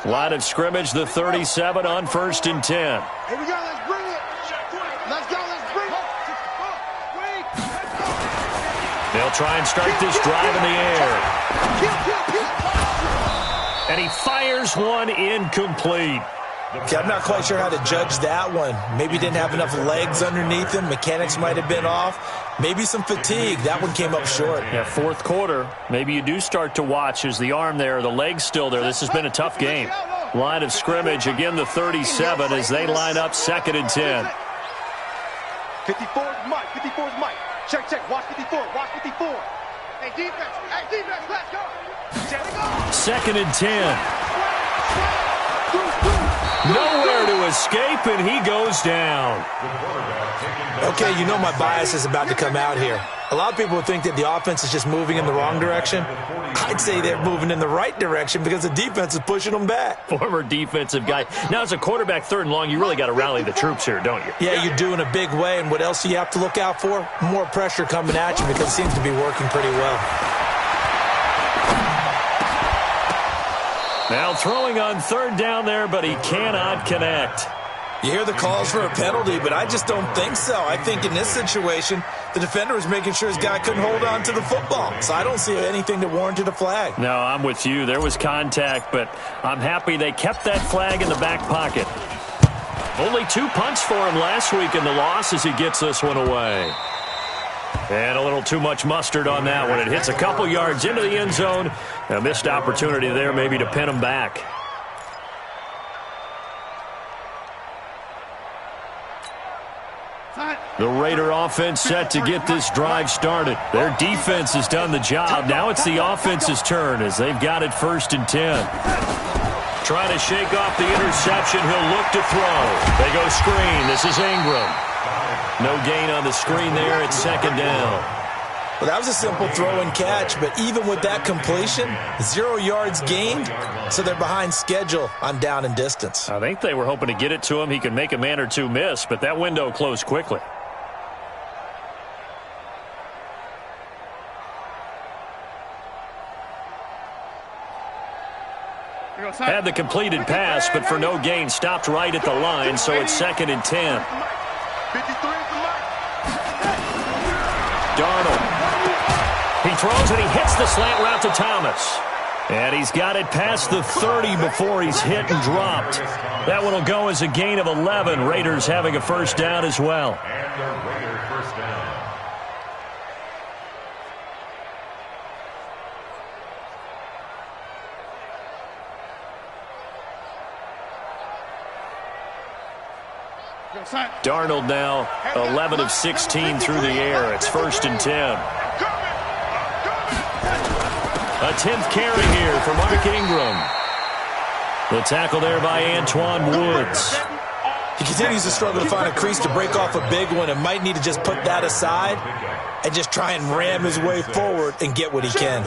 Line of scrimmage, the 37 on 1st and 10. Here we go, let's bring it. Let's go, let's bring it. They'll try and start this drive in the air. And he fires one incomplete. Okay, I'm not quite sure how to judge that one. Maybe didn't have enough legs underneath him. Mechanics might have been off. Maybe some fatigue. That one came up short. Yeah, fourth quarter. Maybe you do start to watch as the arm there, the leg's still there. This has been a tough game. Line of scrimmage, again the 37 as they line up 2nd and 10. 54's Mike. 54's Mike. Check, check. Watch 54. Watch 54. Hey, defense. Hey, defense. Let's go. 2nd and 10. Nowhere to escape, and he goes down. Okay, you know my bias is about to come out here. A lot of people would think that the offense is just moving in the wrong direction. I'd say they're moving in the right direction because the defense is pushing them back. Former defensive guy. Now, as a quarterback, 3rd and long, you really got to rally the troops here, don't you? Yeah, you do in a big way, and what else do you have to look out for? More pressure coming at you because it seems to be working pretty well. Now throwing on 3rd down there, but he cannot connect. You hear the calls for a penalty, but I just don't think so. I think in this situation, the defender was making sure his guy couldn't hold on to the football. So I don't see anything that warranted a flag. No, I'm with you. There was contact, but I'm happy they kept that flag in the back pocket. Only 2 punts for him last week in the loss as he gets this one away. And a little too much mustard on that one. It hits a couple yards into the end zone. A missed opportunity there maybe to pin him back. The Raider offense set to get this drive started. Their defense has done the job. Now it's the offense's turn as they've got it 1st and 10. Trying to shake off the interception. He'll look to throw. They go screen. This is Ingram. No gain on the screen there. It's 2nd down. Well, that was a simple throw and catch, but even with that completion, 0 yards gained, so they're behind schedule on down and distance. I think they were hoping to get it to him. He could make a man or two miss, but that window closed quickly. Had the completed pass, but for no gain, stopped right at the line, so it's 2nd and 10. Darnold. He throws and he hits the slant route to Thomas. And he's got it past the 30 before he's hit and dropped. That one will go as a gain of 11. Raiders having a 1st down as well. Darnold now 11 of 16 through the air. It's 1st and 10. A 10th carry here for Mark Ingram. The tackle there by Antoine Woods. He continues to struggle to find a crease to break off a big one and might need to just put that aside and just try and ram his way forward and get what he can.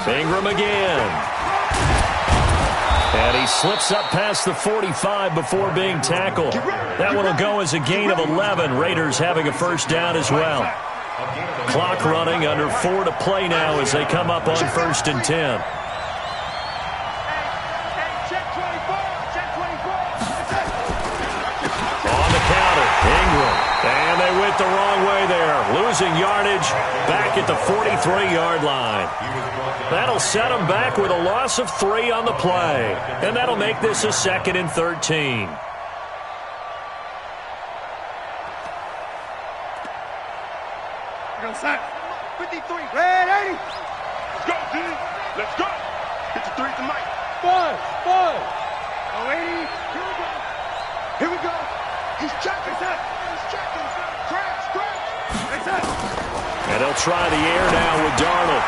Ingram again. And he slips up past the 45 before being tackled. That one will go as a gain of 11. Raiders having a 1st down as well. Clock running, under 4 to play now as they come up on 1st and 10. On the counter, Ingram. And they went the wrong way there. Losing yardage back at the 43-yard line. That'll set them back with a loss of 3 on the play. And that'll make this a 2nd and 13. Go, Sack. 53. Red 80. Let's go, D. Let's go. 53 to Mike. 5. 80. Here we go. Here we go. He's checking. He's checking. Crash. And they'll try the air now with Darnold.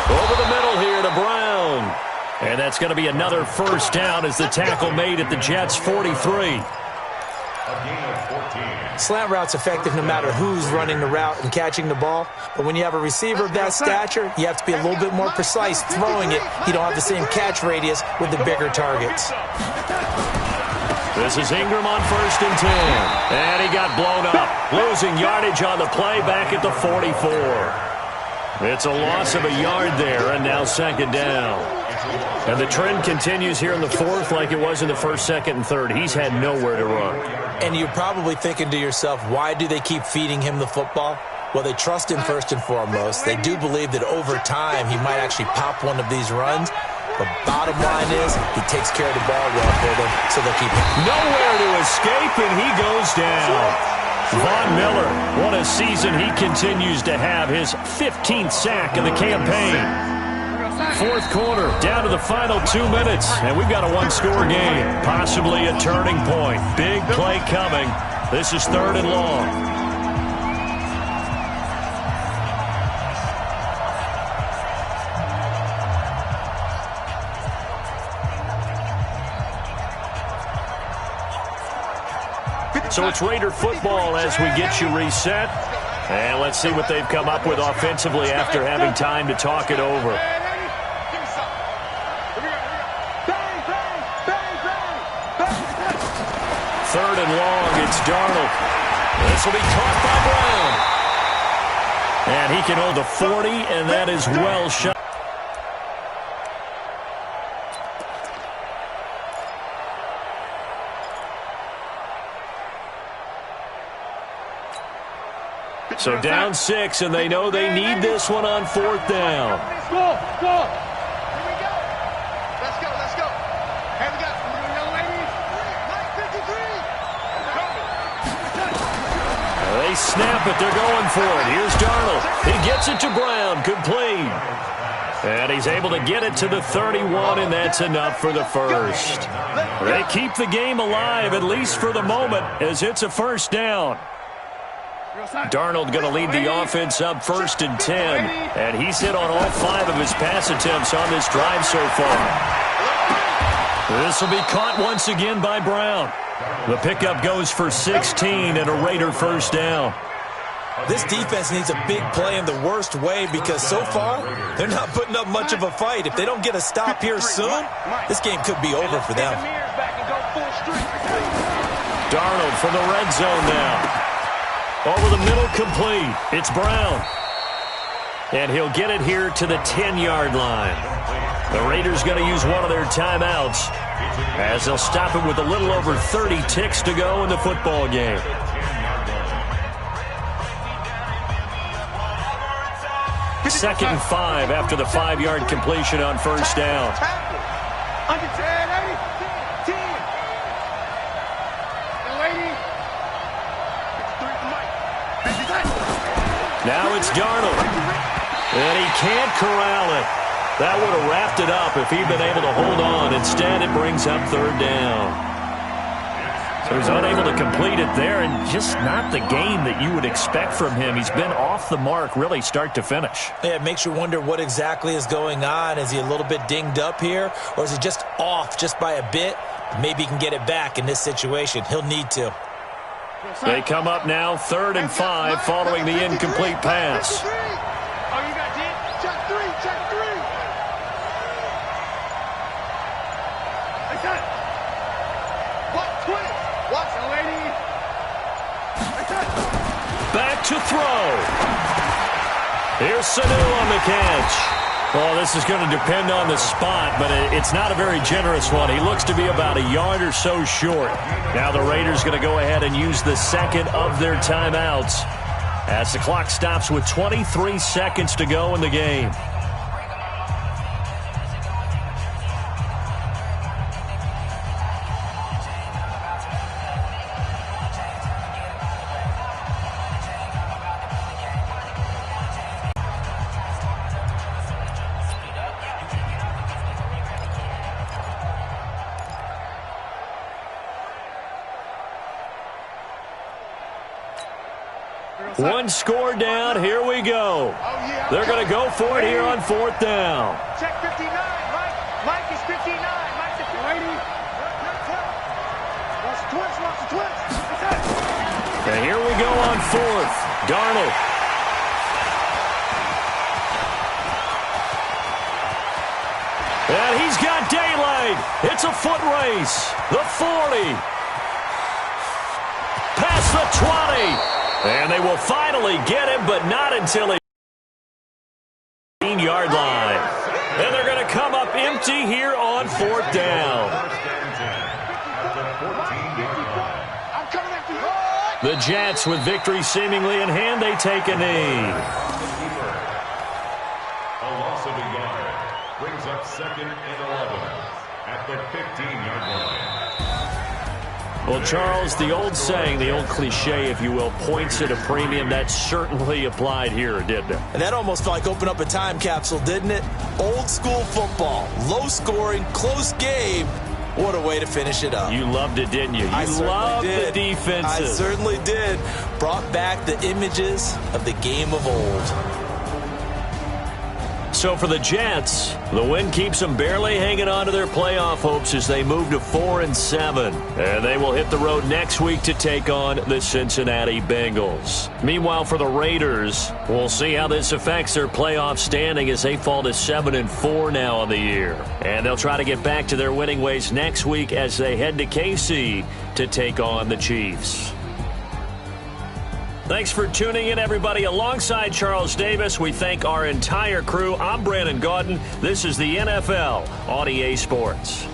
Over the middle here to Brown. And that's going to be another 1st down as the tackle made at the Jets' 43. Slant route's effective no matter who's running the route and catching the ball. But when you have a receiver of that stature, you have to be a little bit more precise throwing it. You don't have the same catch radius with the bigger targets. This is Ingram on 1st and 10. And he got got blown up. Losing yardage on the play back at the 44. It's a loss of a yard there, and now second down. And the trend continues here in the fourth like it was in the first, second, and third. He's had nowhere to run. And you're probably thinking to yourself, why do they keep feeding him the football? Well, they trust him first and foremost. They do believe that over time he might actually pop one of these runs. But bottom line is he takes care of the ball well for them, so they'll keep him. Nowhere to escape, and he goes down. Von Miller, what a season he continues to have. His 15th sack of the campaign. Fourth quarter, down to the final 2 minutes, and we've got a one-score game. Possibly a turning point. Big play coming. This is third and long. So it's Raider football as we get you reset. And let's see what they've come up with offensively after having time to talk it over. Third and long, it's Darnold. This will be caught by Brown. And he can hold the 40, and that is well shot. So down 6, and they know they need this one on fourth down. Go. Here we go. Let's go. Here we go. Young ladies. 53. They snap it. They're going for it. Here's Darnold. He gets it to Brown. Complete. And he's able to get it to the 31, and that's enough for the first. They keep the game alive, at least for the moment, as it's a first down. Darnold going to lead the offense up first and 10, and he's hit on all 5 of his pass attempts on this drive so far. This will be caught once again by Brown. The pickup goes for 16 and a Raider first down. This defense needs a big play in the worst way because so far they're not putting up much of a fight. If they don't get a stop here soon, this game could be over for them. Darnold from the red zone now. Over the middle, complete. It's Brown. And he'll get it here to the 10-yard line. The Raiders going to use one of their timeouts as they'll stop it with a little over 30 ticks to go in the football game. Second and 5 after the 5-yard completion on first down. Under 10, 10. Now it's Darnold. And he can't corral it. That would have wrapped it up if he'd been able to hold on. Instead, it brings up third down. So he's unable to complete it there, and just not the game that you would expect from him. He's been off the mark really start to finish. Yeah, it makes you wonder what exactly is going on. Is he a little bit dinged up here, or is he just off just by a bit? Maybe he can get it back in this situation. He'll need to. They come up now, 3rd and 5, following the incomplete pass. Oh, you got it? Check 3. Hey, son. What? Twist. Watch the lady. Hey, son. Back to throw. Here's Sanu on the catch. Well, this is going to depend on the spot, but it's not a very generous one. He looks to be about a yard or so short. Now the Raiders going to go ahead and use the second of their timeouts as the clock stops with 23 seconds to go in the game. One score down. Here we go. They're going to go for it here on fourth down. Check 59. Mike is 59. Mike's at the lady. Watch the twist. And here we go on fourth. Darnold. And he's got daylight. It's a foot race. The 40. Pass across the 20. And they will finally get him, but not until he 15-yard line. And they're going to come up empty here on fourth down. The Jets, with victory seemingly in hand, they take a knee. A loss of a yard brings up 2nd and 11 at the 15-yard line. Well, Charles, the old saying, the old cliche, if you will, points at a premium, that certainly applied here, didn't it? And that almost felt like opened up a time capsule, didn't it? Old school football, low scoring, close game. What a way to finish it up. You loved it, didn't you? You loved the defenses. I certainly did. Brought back the images of the game of old. So for the Jets, the win keeps them barely hanging on to their playoff hopes as they move to 4-7. And they will hit the road next week to take on the Cincinnati Bengals. Meanwhile, for the Raiders, we'll see how this affects their playoff standing as they fall to 7-4 now on the year. And they'll try to get back to their winning ways next week as they head to KC to take on the Chiefs. Thanks for tuning in, everybody. Alongside Charles Davis, we thank our entire crew. I'm Brandon Gaudin. This is the NFL on EA Sports.